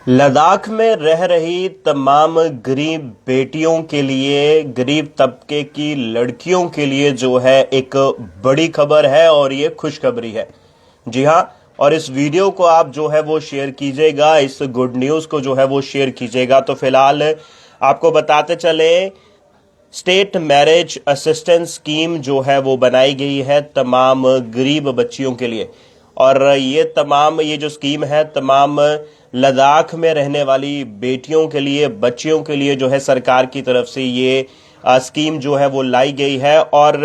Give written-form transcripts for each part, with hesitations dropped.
लद्दाख में रह रही तमाम गरीब बेटियों के लिए, गरीब तबके की लड़कियों के लिए जो है एक बड़ी खबर है और ये खुशखबरी है। जी हाँ, और इस वीडियो को आप जो है वो शेयर कीजिएगा, इस गुड न्यूज़ को जो है वो शेयर कीजिएगा। तो फिलहाल आपको बताते चले, स्टेट मैरिज असिस्टेंस स्कीम जो है वो बनाई गई है तमाम गरीब बच्चियों के लिए। और ये जो स्कीम है तमाम लद्दाख में रहने वाली बेटियों के लिए, बच्चियों के लिए जो है सरकार की तरफ से ये स्कीम जो है वो लाई गई है। और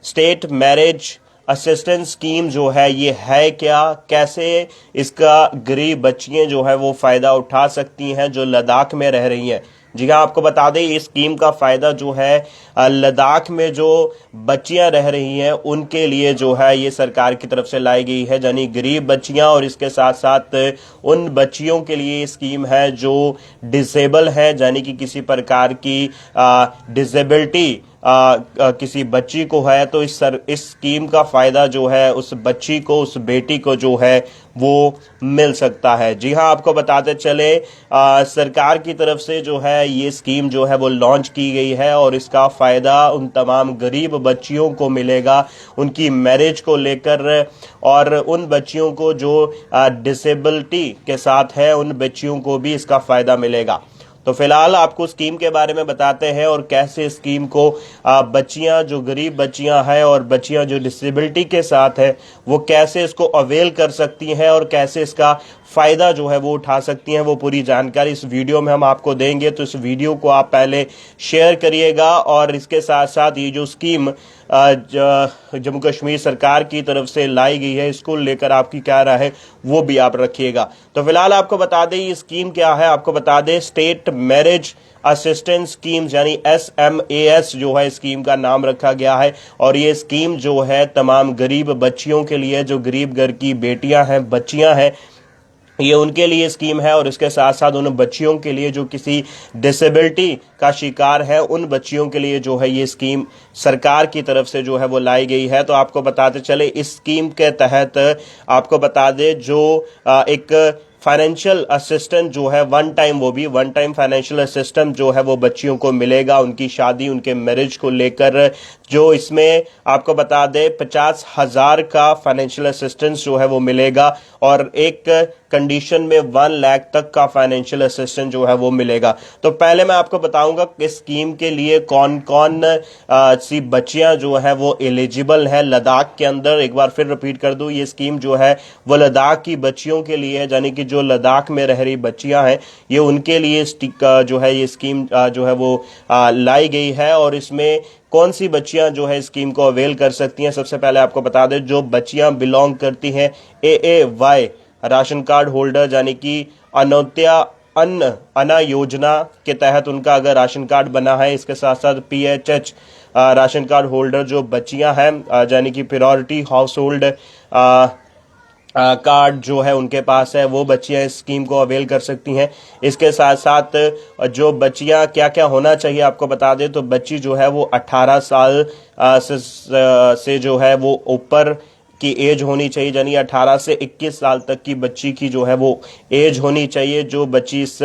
स्टेट मैरिज असिस्टेंस स्कीम जो है ये है क्या, कैसे इसका गरीब बच्चियां जो है वो फायदा उठा सकती हैं जो लद्दाख में रह रही हैं। जी हाँ, आपको बता दें इस स्कीम का फायदा जो है लद्दाख में जो बच्चियां रह रही हैं उनके लिए जो है ये सरकार की तरफ से लाई गई है, यानी गरीब बच्चियां। और इसके साथ साथ उन बच्चियों के लिए स्कीम है जो डिसेबल है, यानी कि किसी प्रकार की डिसेबिलिटी किसी बच्ची को है, तो इस स्कीम का फायदा जो है उस बच्ची को, उस बेटी को जो है वो मिल सकता है। जी हाँ, आपको बताते चले सरकार की तरफ से जो है ये स्कीम जो है वो लॉन्च की गई है और इसका फायदा उन तमाम गरीब बच्चियों को मिलेगा, उनकी मैरिज को लेकर, और उन बच्चियों को जो डिसेबिलिटी के साथ है उन बच्चियों को भी इसका फायदा मिलेगा। तो फिलहाल आपको स्कीम के बारे में बताते हैं और कैसे स्कीम को बच्चियां जो गरीब बच्चियां हैं और बच्चियां जो डिसेबिलिटी के साथ है वो कैसे इसको अवेल कर सकती हैं और कैसे इसका फायदा जो है वो उठा सकती हैं, वो पूरी जानकारी इस वीडियो में हम आपको देंगे। तो इस वीडियो को आप पहले शेयर करिएगा और इसके साथ साथ ये जो स्कीम जम्मू कश्मीर सरकार की तरफ से लाई गई है इसको लेकर आपकी क्या राय है वो भी आप रखिएगा। तो फिलहाल आपको बता दें ये स्कीम क्या है। आपको बता दें स्टेट मैरिज असिस्टेंस स्कीम यानी SMAS जो है स्कीम का नाम रखा गया है। और ये स्कीम जो है तमाम गरीब बच्चियों के लिए, जो गरीब घर की बेटियां हैं, बच्चियां हैं, ये उनके लिए स्कीम है। और इसके साथ साथ उन बच्चियों के लिए जो किसी डिसेबिलिटी का शिकार है उन बच्चियों के लिए जो है ये स्कीम सरकार की तरफ से जो है वो लाई गई है। तो आपको बताते चले इस स्कीम के तहत आपको बता दे जो एक फाइनेंशियल असिस्टेंट जो है वन टाइम फाइनेंशियल असिस्टेंट जो है वो बच्चियों को मिलेगा उनकी शादी, उनके मैरिज को लेकर। जो इसमें आपको बता दे 50,000 का फाइनेंशियल असिस्टेंस जो है वो मिलेगा और एक कंडीशन में 1 लाख तक का फाइनेंशियल असिस्टेंस जो है वो मिलेगा। तो पहले मैं आपको बताऊंगा इस स्कीम के लिए कौन कौन सी बच्चियां जो है वो एलिजिबल है लद्दाख के अंदर। एक बार फिर रिपीट कर दूं, ये स्कीम जो है वो लद्दाख की बच्चियों के लिए है, यानी कि जो लद्दाख में रह रही बच्चियां हैं ये उनके लिए जो है ये स्कीम जो है वो लाई गई है। और इसमें कौन सी बच्चियां जो है स्कीम को अवेल कर सकती हैं, सबसे पहले आपको बता दें जो बच्चियां बिलोंग करती हैं AAY राशन कार्ड होल्डर, यानी कि अन्योदय अन्न योजना के तहत उनका अगर राशन कार्ड बना है। इसके साथ साथ PHH राशन कार्ड होल्डर जो बच्चियां हैं, यानी कि प्रायोरिटी हाउस होल्ड कार्ड जो है उनके पास है, वो बच्चियां इस स्कीम को अवेल कर सकती हैं। इसके साथ साथ जो बच्चियां क्या क्या होना चाहिए आपको बता दें, तो बच्ची जो है वो 18 साल से जो है वो ऊपर की एज होनी चाहिए, यानी 18 से 21 साल तक की बच्ची की जो है वो एज होनी चाहिए जो बच्ची इस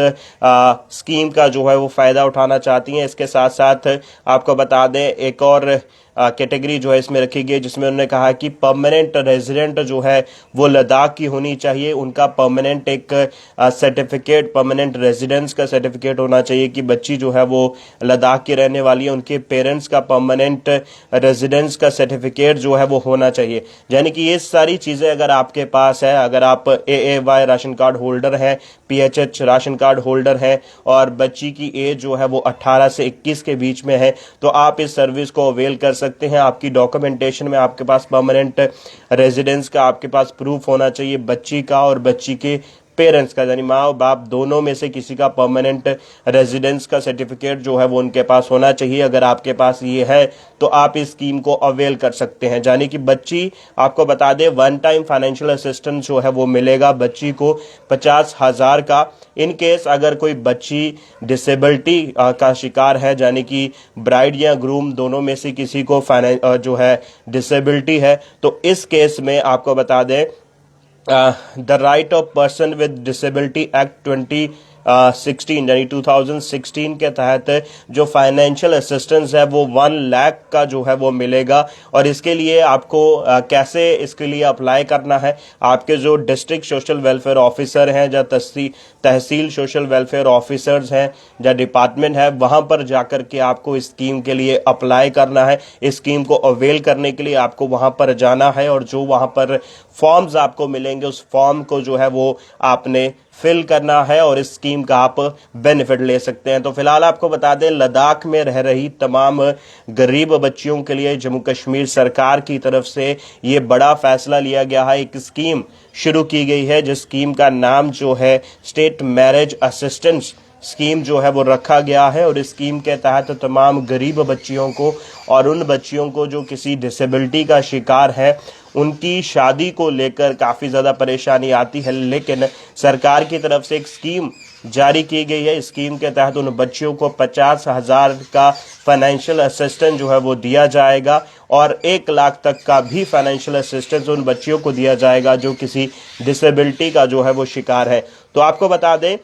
स्कीम का जो है वो फायदा उठाना चाहती हैं। इसके साथ साथ आपको बता दें एक और कैटेगरी जो है इसमें रखी गई जिसमें उन्होंने कहा कि परमानेंट रेजिडेंट जो है वो लद्दाख की होनी चाहिए। उनका परमानेंट एक सर्टिफिकेट, परमानेंट रेजिडेंस का सर्टिफिकेट होना चाहिए कि बच्ची जो है वो लद्दाख की रहने वाली है, उनके पेरेंट्स का परमानेंट रेजिडेंस का सर्टिफिकेट जो है वो होना चाहिए। यानी कि ये सारी चीजें अगर आपके पास है, अगर आप AAY राशन कार्ड होल्डर हैं, PHH राशन कार्ड होल्डर हैं और बच्ची की एज जो है वो 18 से 21 के बीच में है, तो आप इस सर्विस को अवेल कर सकते हैं। आपकी डॉक्यूमेंटेशन में आपके पास परमानेंट रेजिडेंस का आपके पास प्रूफ होना चाहिए बच्ची का और बच्ची के पेरेंट्स का, यानी माँ और बाप दोनों में से किसी का परमानेंट रेजिडेंस का सर्टिफिकेट जो है वो उनके पास होना चाहिए। अगर आपके पास ये है तो आप इस स्कीम को अवेल कर सकते हैं, यानी कि बच्ची आपको बता दें 1 टाइम फाइनेंशियल असिस्टेंस जो है वो मिलेगा बच्ची को 50,000 का। इन केस अगर कोई बच्ची डिसेबिलिटी का शिकार है, यानी कि ब्राइड या ग्रूम दोनों में से किसी को जो है डिसेबिलिटी है, तो इस केस में आपको बता दें the right of person with disability act 2016 यानी 2016 के तहत जो फाइनेंशियल असिस्टेंस है वो 1 लाख का जो है वो मिलेगा। और इसके लिए आपको कैसे इसके लिए अप्लाई करना है, आपके जो डिस्ट्रिक्ट सोशल वेलफेयर ऑफिसर हैं या तहसील सोशल वेलफेयर ऑफिसर्स हैं या डिपार्टमेंट है, वहां पर जाकर के आपको इस स्कीम के लिए अप्लाई करना है। इस स्कीम को अवेल करने के लिए आपको वहां पर जाना है और जो वहां पर फॉर्म्स आपको मिलेंगे उस फॉर्म को जो है वो आपने फिल करना है और इस स्कीम का आप बेनिफिट ले सकते हैं। तो फिलहाल आपको बता दें, लद्दाख में रह रही तमाम गरीब बच्चियों के लिए जम्मू कश्मीर सरकार की तरफ से ये बड़ा फैसला लिया गया है। एक स्कीम शुरू की गई है जिस स्कीम का नाम जो है स्टेट मैरिज असिस्टेंस स्कीम जो है वो रखा गया है। और इस स्कीम के तहत तमाम गरीब बच्चियों को और उन बच्चियों को जो किसी डिसेबिलिटी का शिकार है उनकी शादी को लेकर काफ़ी ज़्यादा परेशानी आती है, लेकिन सरकार की तरफ से एक स्कीम जारी की गई है। इस स्कीम के तहत उन बच्चियों को 50,000 का फाइनेंशियल असिस्टेंस जो है वो दिया जाएगा और 1 लाख तक का भी फाइनेंशियल असिस्टेंस उन बच्चियों को दिया जाएगा जो किसी डिसेबिलिटी का जो है वो शिकार है। तो आपको बता दें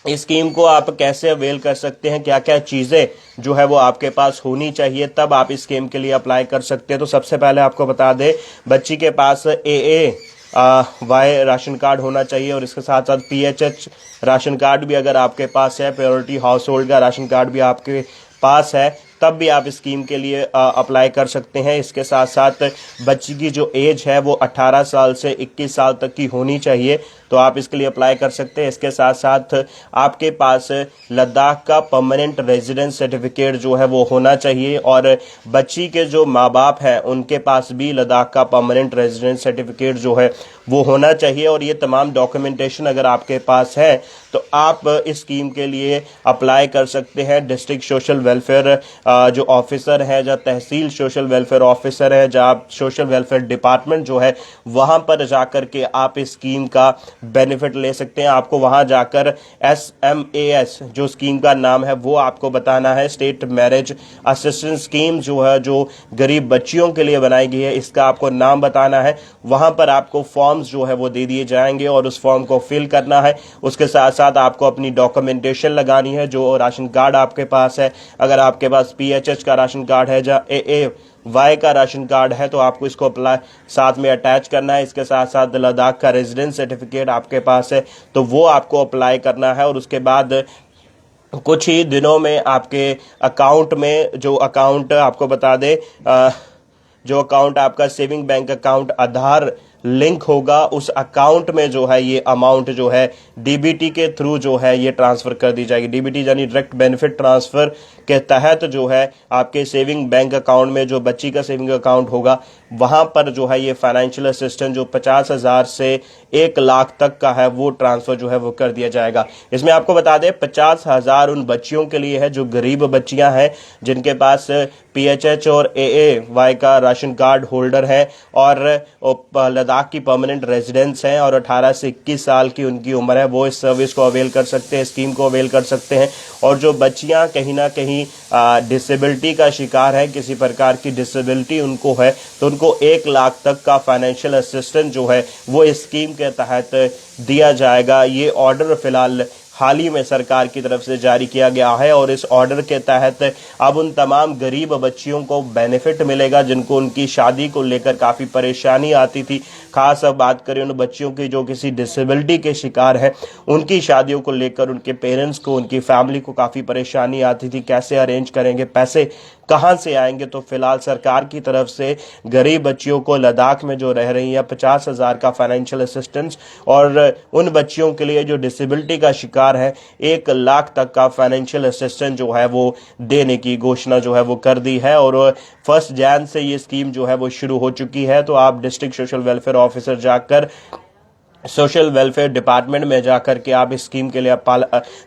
इस स्कीम को आप कैसे अवेल कर सकते हैं, क्या क्या चीज़ें जो है वो आपके पास होनी चाहिए तब आप इस स्कीम के लिए अप्लाई कर सकते हैं। तो सबसे पहले आपको बता दें, बच्ची के पास AAY राशन कार्ड होना चाहिए और इसके साथ साथ PHH राशन कार्ड भी अगर आपके पास है, प्रायोरिटी हाउस होल्ड का राशन कार्ड भी आपके पास है, तब भी आप इस स्कीम के लिए अप्लाई कर सकते हैं। इसके साथ साथ बच्ची की जो एज है वो 18 साल से 21 साल तक की होनी चाहिए, तो आप इसके लिए अप्लाई कर सकते हैं। इसके साथ साथ आपके पास लद्दाख का परमानेंट रेजिडेंस सर्टिफिकेट जो है वो होना चाहिए और बच्ची के जो माँ बाप हैं उनके पास भी लद्दाख का परमानेंट रेजिडेंस सर्टिफिकेट जो है वो होना चाहिए। और ये तमाम डॉक्यूमेंटेशन अगर आपके पास है तो आप इस स्कीम के लिए अप्लाई कर सकते हैं। डिस्ट्रिक्ट सोशल वेलफेयर जो ऑफिसर है या तहसील सोशल वेलफेयर ऑफिसर है, जहाँ सोशल वेलफेयर डिपार्टमेंट जो है वहाँ पर जाकर के आप इस स्कीम का बेनिफिट ले सकते हैं। आपको वहाँ जाकर SMAS जो स्कीम का नाम है वो आपको बताना है। स्टेट मैरिज असिस्टेंस स्कीम जो है जो गरीब बच्चियों के लिए बनाई गई है, इसका आपको नाम बताना है। वहाँ पर आपको फॉर्म्स जो है वो दे दिए जाएंगे और उस फॉर्म को फिल करना है। उसके साथ साथ आपको अपनी डॉक्यूमेंटेशन लगानी है, जो राशन कार्ड आपके पास है, अगर आपके पास PHH का राशन कार्ड है या AAY का राशन कार्ड है तो आपको इसको अप्लाई साथ में अटैच करना है। इसके साथ साथ लद्दाख का रेजिडेंस सर्टिफिकेट आपके पास है तो वो आपको अप्लाई करना है। और उसके बाद कुछ ही दिनों में आपके अकाउंट में जो अकाउंट आपको बता दे जो अकाउंट आपका सेविंग बैंक अकाउंट आधार लिंक होगा, उस अकाउंट में जो है ये अमाउंट जो है DBT के थ्रू जो है ये ट्रांसफर कर दी जाएगी। DBT यानी डायरेक्ट बेनिफिट ट्रांसफर के तहत जो है आपके सेविंग बैंक अकाउंट में जो बच्ची का सेविंग अकाउंट होगा वहां पर जो है ये फाइनेंशियल असिस्टेंस जो 50,000 से 1 लाख तक का है वो ट्रांसफर जो है वो कर दिया जाएगा। इसमें आपको बता दें 50,000 उन बच्चियों के लिए है जो गरीब बच्चियां हैं जिनके पास PHH और AAY का राशन कार्ड होल्डर है और लद्दाख की परमानेंट रेजिडेंस हैं और 18 से 21 साल की उनकी उम्र है, वो इस सर्विस को अवेल कर सकते हैं, स्कीम को अवेल कर सकते हैं। और जो बच्चियां कहीं ना कहीं डिसेबिलिटी का शिकार है, किसी प्रकार की डिसेबिलिटी उनको है, तो उनको 1 लाख तक का फाइनेंशियल असिस्टेंस जो है वो इस स्कीम के तहत दिया जाएगा। ये ऑर्डर फिलहाल हाल ही में सरकार की तरफ से जारी किया गया है और इस ऑर्डर के तहत अब उन तमाम गरीब बच्चियों को बेनिफिट मिलेगा जिनको उनकी शादी को लेकर काफ़ी परेशानी आती थी। खास अब बात करें उन बच्चियों की जो किसी डिसेबिलिटी के शिकार हैं, उनकी शादियों को लेकर उनके पेरेंट्स को, उनकी फैमिली को काफ़ी परेशानी आती थी, कैसे अरेंज करेंगे, पैसे कहाँ से आएंगे। तो फिलहाल सरकार की तरफ से गरीब बच्चियों को लद्दाख में जो रह रही है 50,000 का फाइनेंशियल असिस्टेंस और उन बच्चियों के लिए जो डिसेबिलिटी का शिकार है 1 लाख तक का फाइनेंशियल असिस्टेंस जो है वो देने की घोषणा जो है वो कर दी है। और 1 जनवरी से ये स्कीम जो है वो शुरू हो चुकी है। तो आप डिस्ट्रिक्ट सोशल वेलफेयर ऑफिसर जाकर सोशल वेलफेयर डिपार्टमेंट में जाकर के आप इस स्कीम के लिए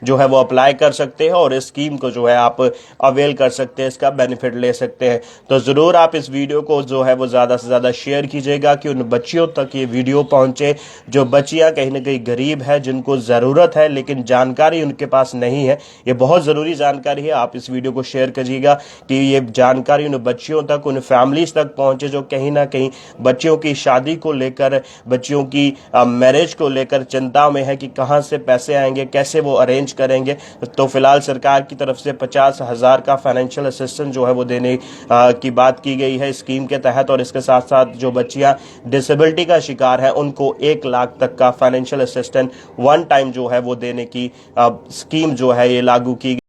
जो है वो अप्लाई कर सकते हैं और इस स्कीम को जो है आप अवेल कर सकते हैं, इसका बेनिफिट ले सकते हैं। तो ज़रूर आप इस वीडियो को जो है वो ज़्यादा से ज़्यादा शेयर कीजिएगा कि उन बच्चियों तक ये वीडियो पहुंचे जो बच्चियां कहीं ना कहीं गरीब है, जिनको ज़रूरत है लेकिन जानकारी उनके पास नहीं है। ये बहुत ज़रूरी जानकारी है, आप इस वीडियो को शेयर करिएगा कि ये जानकारी उन बच्चियों तक, उन फैमिलीज तक पहुंचे जो कहीं ना कहीं बच्चियों की शादी को लेकर, बच्चियों की मैरिज को लेकर चिंता में है कि कहां से पैसे आएंगे, कैसे वो अरेंज करेंगे। तो फिलहाल सरकार की तरफ से 50,000 का फाइनेंशियल असिस्टेंस जो है वो देने की बात की गई है स्कीम के तहत, और इसके साथ साथ जो बच्चियां डिसेबिलिटी का शिकार है उनको 1 लाख तक का फाइनेंशियल असिस्टेंस वन टाइम जो है वो देने की स्कीम जो है ये लागू की